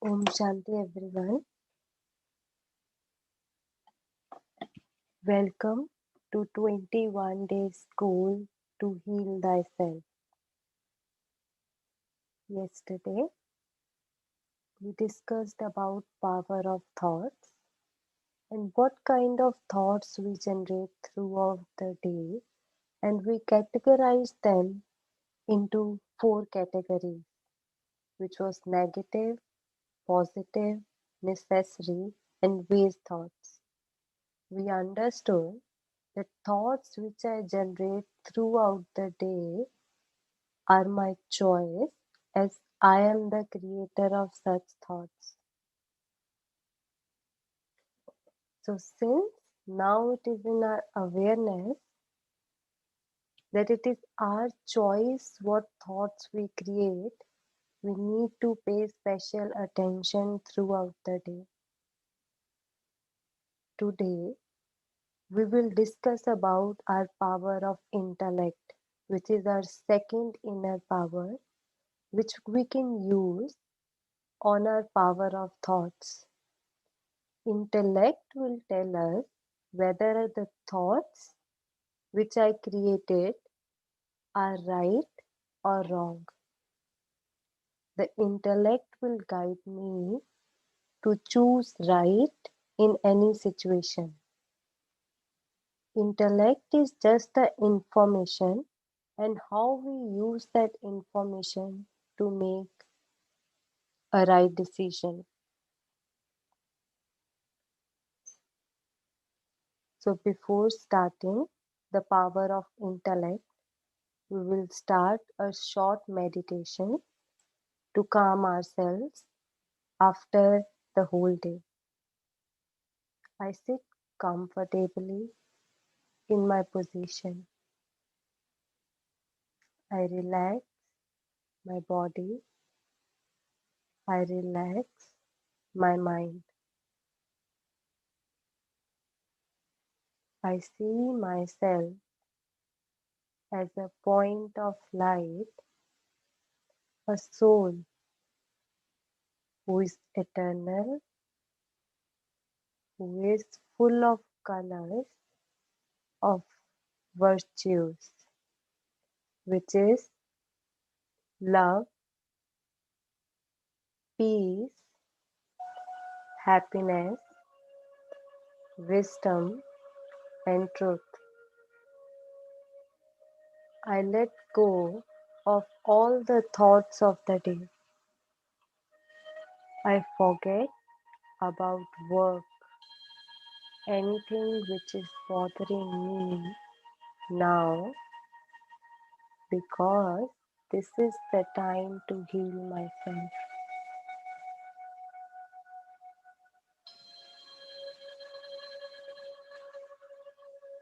Om Shanti everyone. Welcome to 21 Days School to Heal Thyself. Yesterday we discussed about power of thoughts and what kind of thoughts we generate throughout the day, and we categorized them into four categories, which was negative, positive, necessary and waste thoughts. We understood that thoughts which I generate throughout the day are my choice, as I am the creator of such thoughts. So, since now it is in our awareness that it is our choice what thoughts we create, we need to pay special attention throughout the day. Today, we will discuss about our power of intellect, which is our second inner power, which we can use on our power of thoughts. Intellect will tell us whether the thoughts which I created are right or wrong. The intellect will guide me to choose right in any situation. Intellect is just the information and how we use that information to make a right decision. So, before starting the power of intellect, we will start a short meditation to calm ourselves after the whole day. I sit comfortably in my position. I relax my body. I relax my mind. I see myself as a point of light, a soul who is eternal, who is full of colors of virtues, which is love, peace, happiness, wisdom, and truth. I let go of all the thoughts of the day. I forget about work, anything which is bothering me now, because this is the time to heal myself.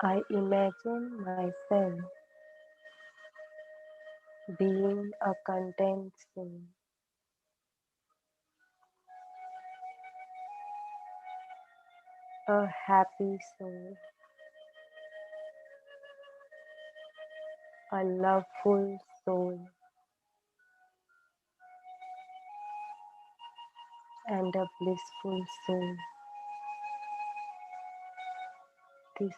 I imagine myself being a content soul, a happy soul, a loveful soul, and a blissful soul. These,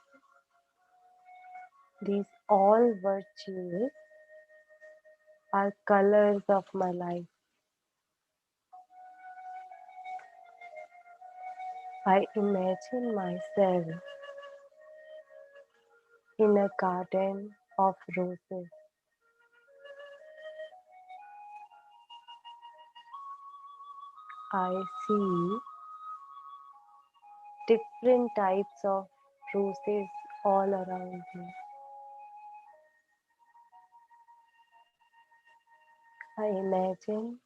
these all virtues are colors of my life. I imagine myself in a garden of roses. I see different types of roses all around me. I imagine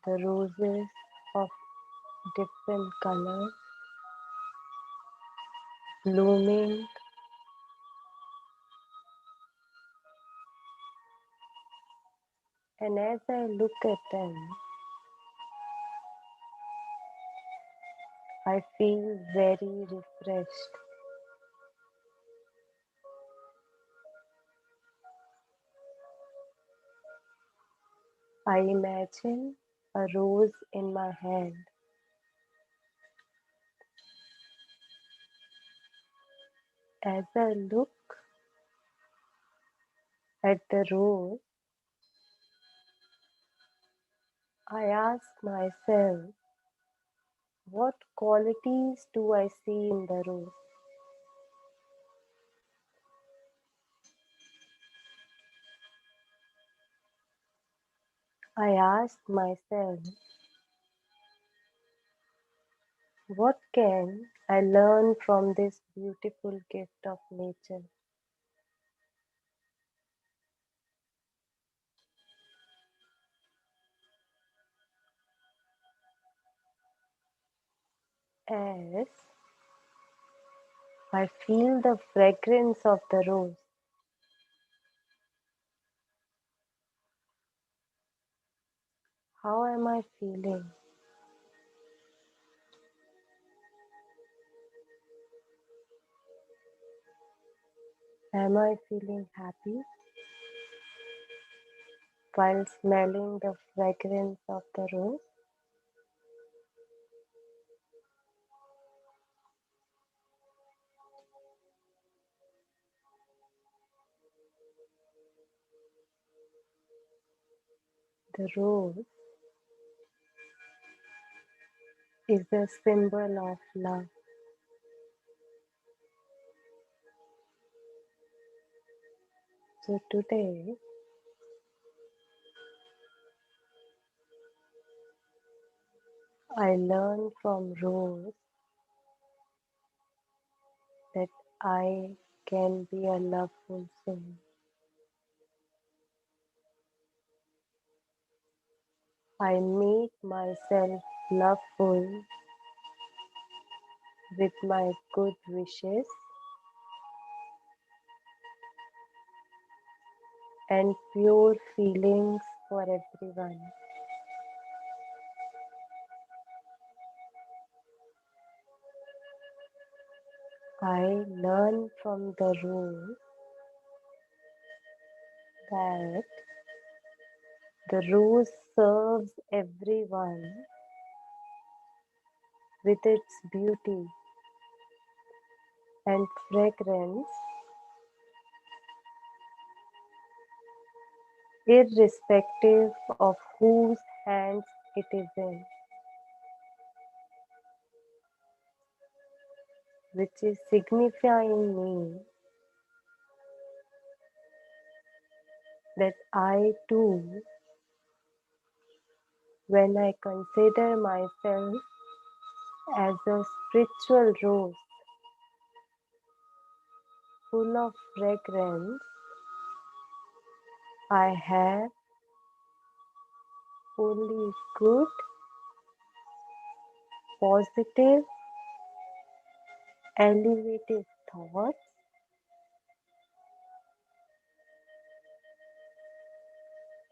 the roses of different colors blooming, and as I look at them, I feel very refreshed. I imagine a rose in my hand. As I look at the rose, I ask myself, what qualities do I see in the rose? I ask myself, what can I learn from this beautiful gift of nature? As I feel the fragrance of the rose, how am I feeling? Am I feeling happy while smelling the fragrance of the rose? The rose is a symbol of love. So today, I learn from rose that I can be a loveful soul. I make myself loveful with my good wishes and pure feelings for everyone. I learn from the rose that the rose serves everyone with its beauty and fragrance, irrespective of whose hands it is in, which is signifying me that I too, when I consider myself as a spiritual rose full of fragrance, I have only good, positive, elevated thoughts,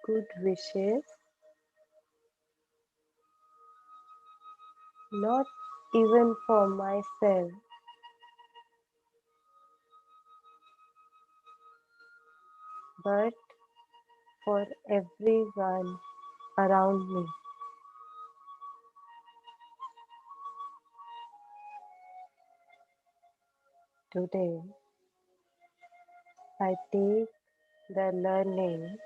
good wishes, not even for myself, but for everyone around me. Today, I take the learning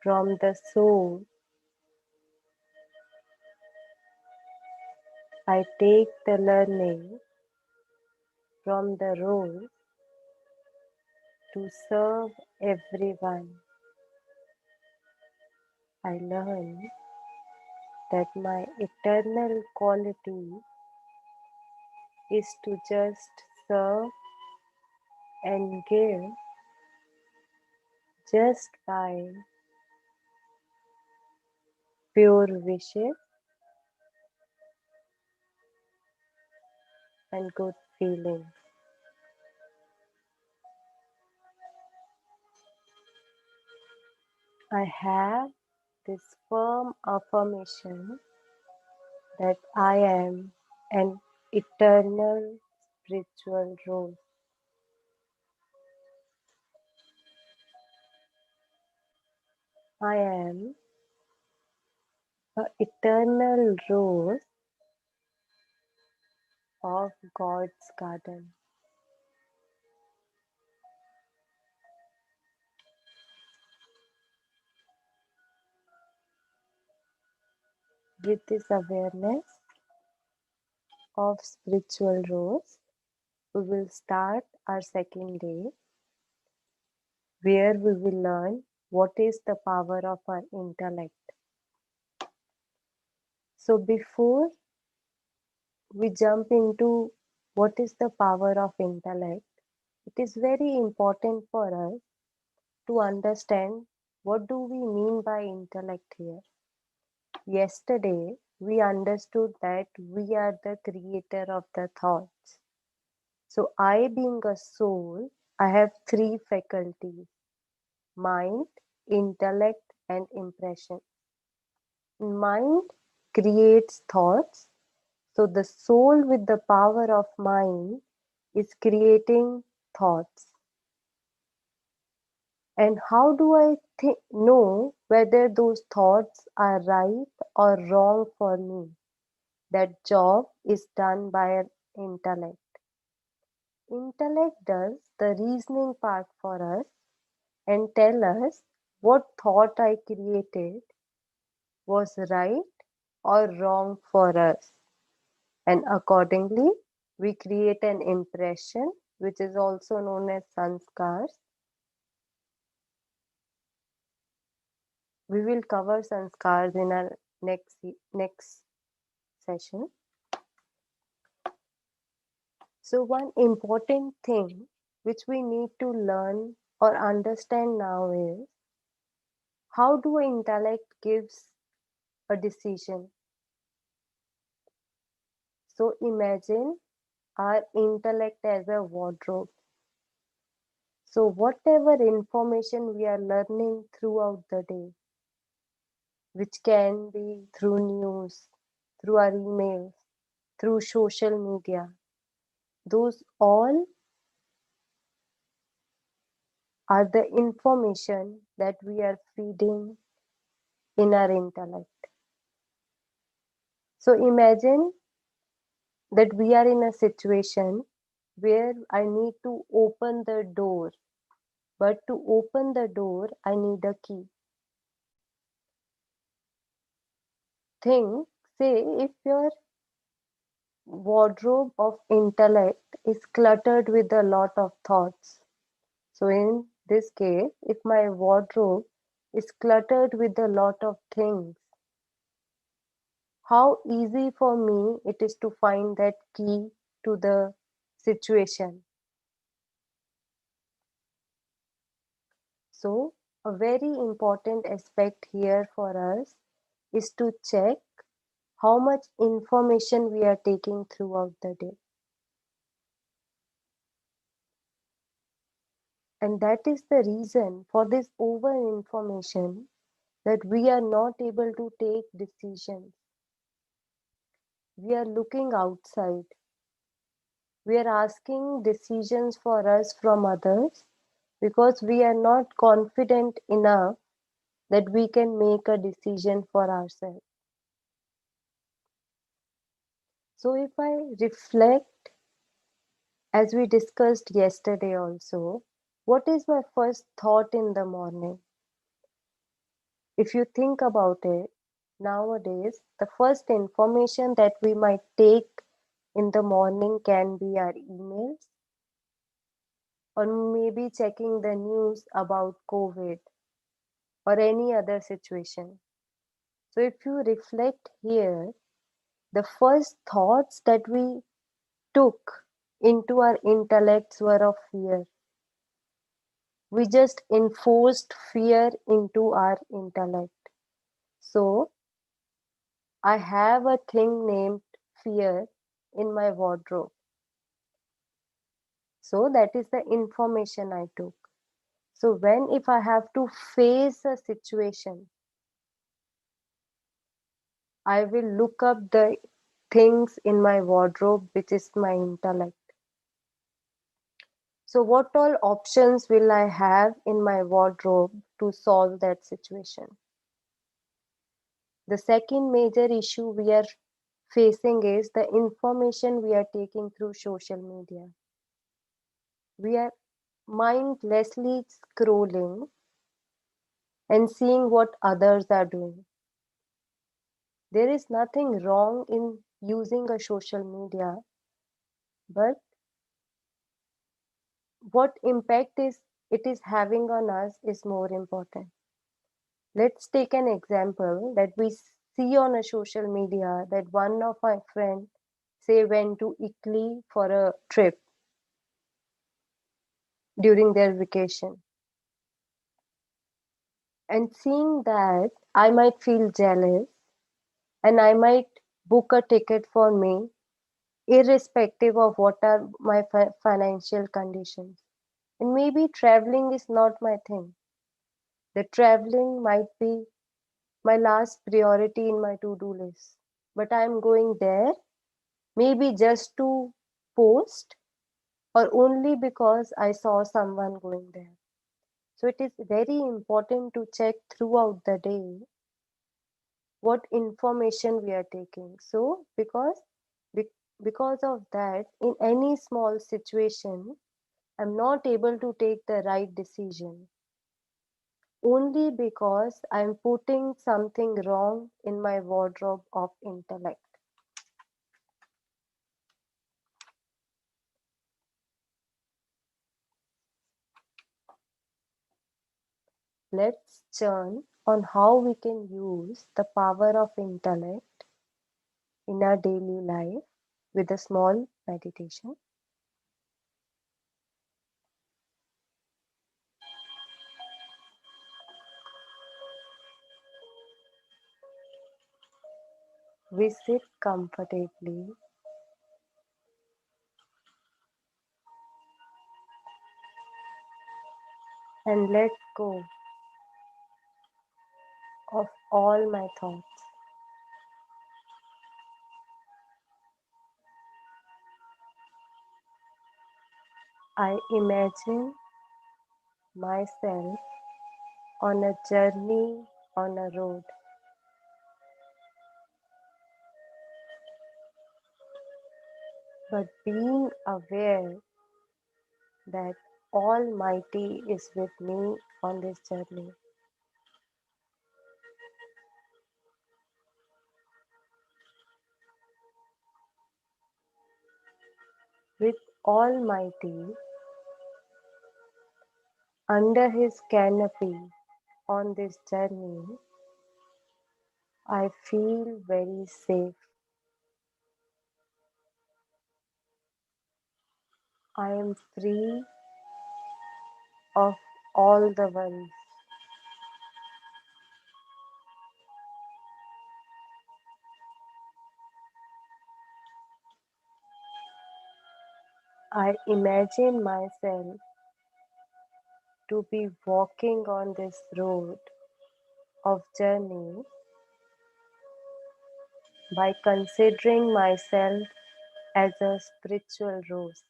from the soul. I take the learning from the role to serve everyone. I learn that my eternal quality is to just serve and give just by pure wishes and good feelings. I have this firm affirmation that I am an eternal spiritual role. I am a eternal rose of God's garden. With this awareness of spiritual rose, we will start our second day where we will learn what is the power of our intellect. So before we jump into what is the power of intellect, it is very important for us to understand what do we mean by intellect here. Yesterday, we understood that we are the creator of the thoughts. So I being a soul, I have three faculties: mind, intellect, and impression. Mind creates thoughts, so the soul with the power of mind is creating thoughts. And how do I know whether those thoughts are right or wrong for me? That job is done by an intellect. Intellect does the reasoning part for us and tell us what thought I created was right or wrong for us. And accordingly, we create an impression, which is also known as sanskars. We will cover sanskars in our next session. So one important thing which we need to learn or understand now is how do intellect gives a decision. So imagine our intellect as a wardrobe. So whatever information we are learning throughout the day, which can be through news, through our emails, through social media, those all are the information that we are feeding in our intellect. So imagine that we are in a situation where I need to open the door, but to open the door, I need a key. Think, say, if your wardrobe of intellect is cluttered with a lot of thoughts. So, in this case, if my wardrobe is cluttered with a lot of things, how easy for me it is to find that key to the situation. So, a very important aspect here for us is to check how much information we are taking throughout the day. And that is the reason for this over information that we are not able to take decisions. We are looking outside. We are asking decisions for us from others because we are not confident enough that we can make a decision for ourselves. So, if I reflect, as we discussed yesterday also, what is my first thought in the morning? If you think about it, nowadays, the first information that we might take in the morning can be our emails or maybe checking the news about COVID or any other situation. So, if you reflect here, the first thoughts that we took into our intellects were of fear. We just enforced fear into our intellect. So, I have a thing named fear in my wardrobe. So, that is the information I took. So, when if I have to face a situation, I will look up the things in my wardrobe, which is my intellect. So, what all options will I have in my wardrobe to solve that situation? The second major issue we are facing is the information we are taking through social media. We are mindlessly scrolling and seeing what others are doing. There is nothing wrong in using a social media, but what impact is it is having on us is more important. Let's take an example that we see on a social media that one of my friend say went to Italy for a trip during their vacation. And seeing that, I might feel jealous and I might book a ticket for me, irrespective of what are my financial conditions. And maybe traveling is not my thing. The traveling might be my last priority in my to-do list. But I'm going there maybe just to post or only because I saw someone going there. So it is very important to check throughout the day what information we are taking. So because of that, in any small situation, I'm not able to take the right decision only because I'm putting something wrong in my wardrobe of intellect. Let's churn on how we can use the power of intellect in our daily life with a small meditation. We sit comfortably and let go of all my thoughts. I imagine myself on a journey on a road, but being aware that Almighty is with me on this journey. With Almighty under His canopy on this journey, I feel very safe. I am free of all the worries. I imagine myself to be walking on this road of journey by considering myself as a spiritual rose.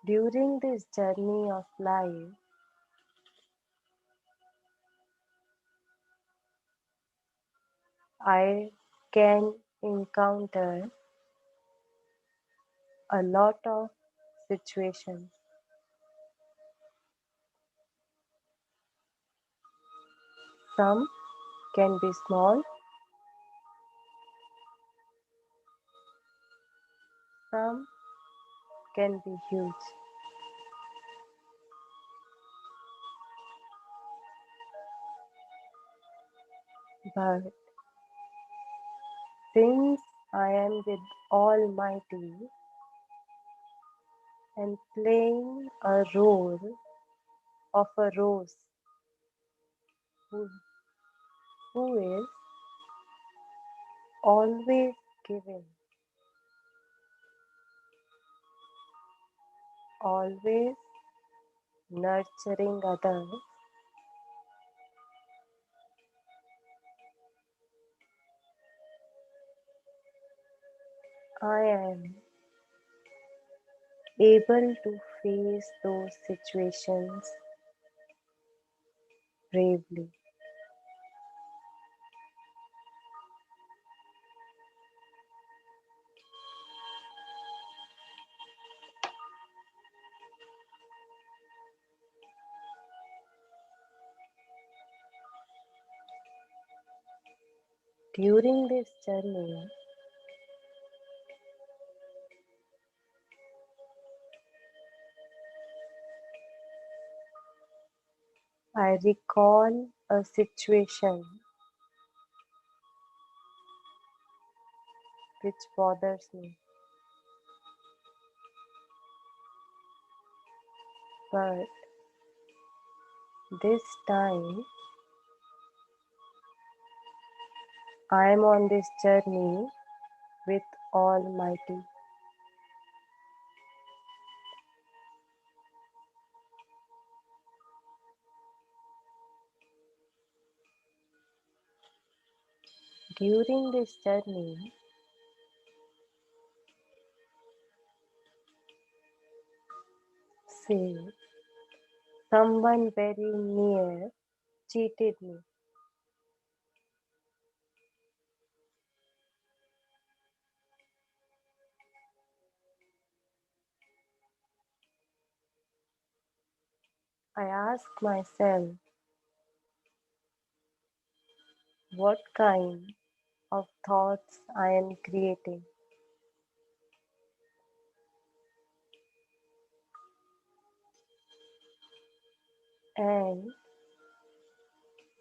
During this journey of life, I can encounter a lot of situations. Some can be small, some can be huge. But since I am with Almighty and playing a role of a rose who, who is always giving, always nurturing others, I am able to face those situations bravely. During this journey, I recall a situation which bothers me, but this time I am on this journey with Almighty. During this journey, say someone very near cheated me. I ask myself what kind of thoughts I am creating and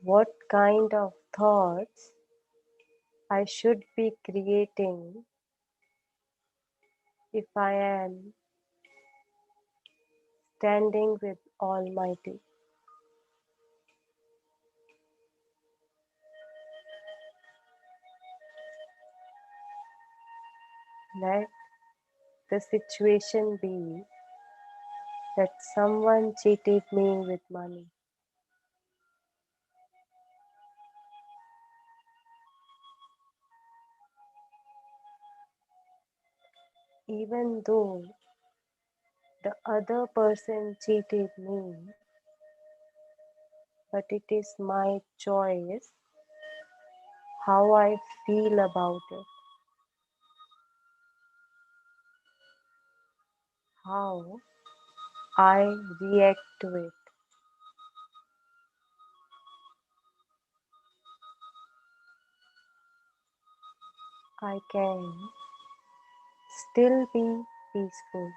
what kind of thoughts I should be creating if I am standing with Almighty. Let the situation be that someone cheated me with money. Even though the other person cheated me, but it is my choice how I feel about it, how I react to it. I can still be peaceful,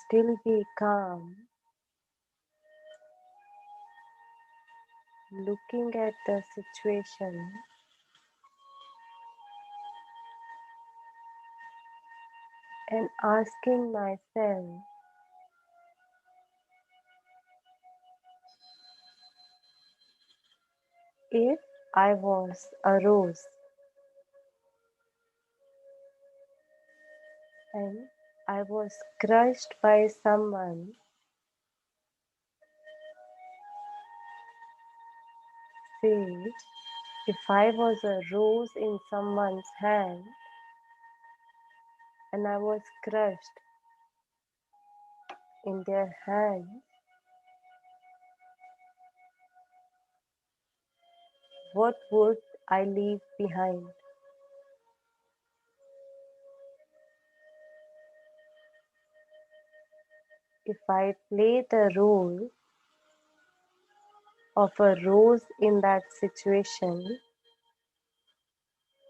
still be calm, looking at the situation and asking myself, if I was a rose and I was crushed by someone, say, if I was a rose in someone's hand and I was crushed in their hand, what would I leave behind? If I play the role of a rose in that situation,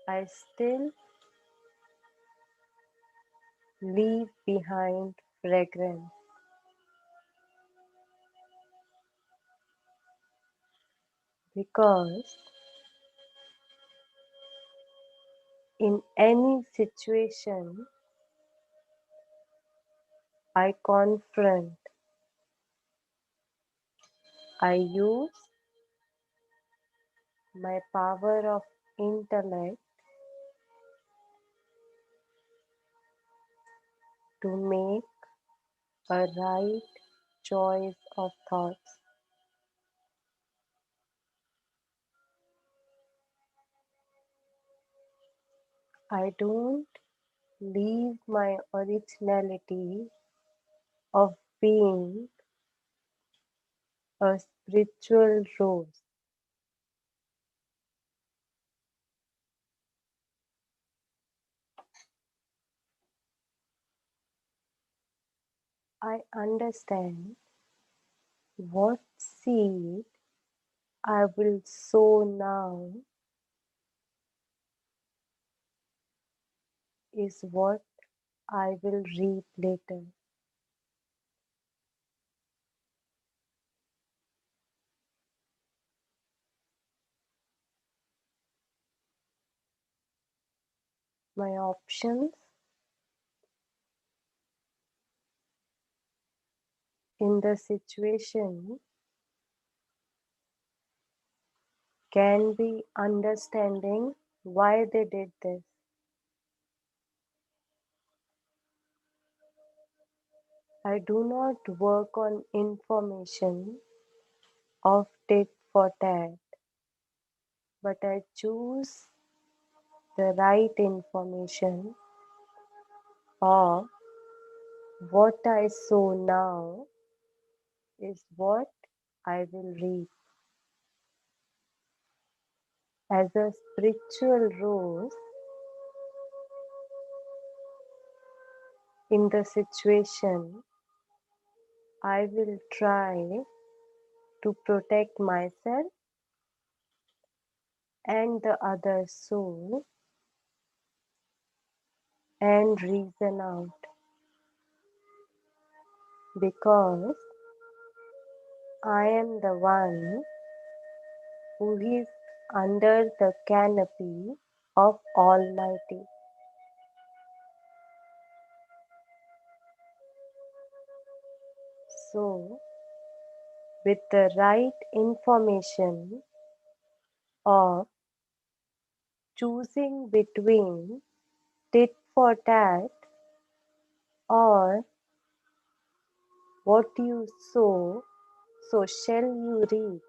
I still leave behind fragrance because in any situation I confront, I use my power of intellect to make a right choice of thoughts. I don't leave my originality of being a spiritual rose. I understand what seed I will sow now is what I will reap later. My options in the situation can be understanding why they did this. I do not work on information of tit for tat, but I choose the right information of what I sow now is what I will reap. As a spiritual rose in the situation, I will try to protect myself and the other soul and reason out because I am the one who is under the canopy of Almighty. So, with the right information of choosing between tit for tat or what you sow, so shall you reap.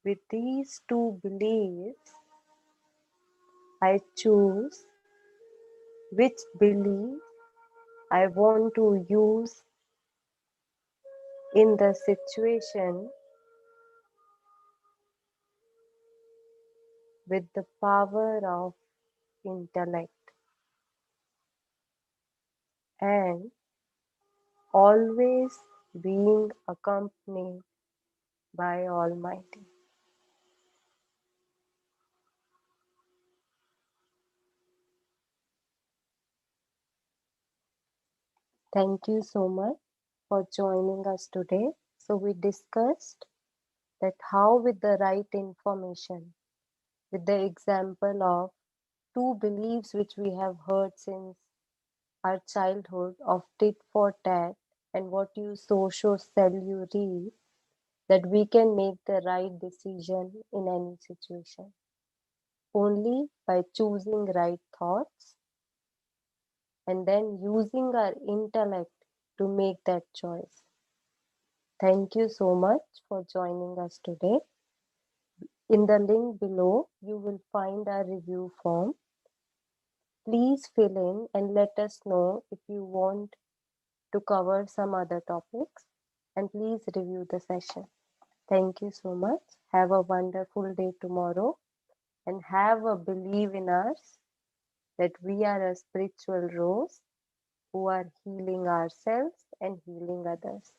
With these two beliefs, I choose which belief I want to use in the situation with the power of intellect and always being accompanied by Almighty. Thank you so much for joining us today. So we discussed that how with the right information, with the example of two beliefs which we have heard since our childhood of tit for tat and what you sow shall you reap, that we can make the right decision in any situation only by choosing right thoughts and then using our intellect to make that choice. Thank you so much for joining us today. In the link below, you will find our review form. Please fill in and let us know if you want to cover some other topics, and please review the session. Thank you so much. Have a wonderful day tomorrow and have a belief in us that we are a spiritual rose who are healing ourselves and healing others.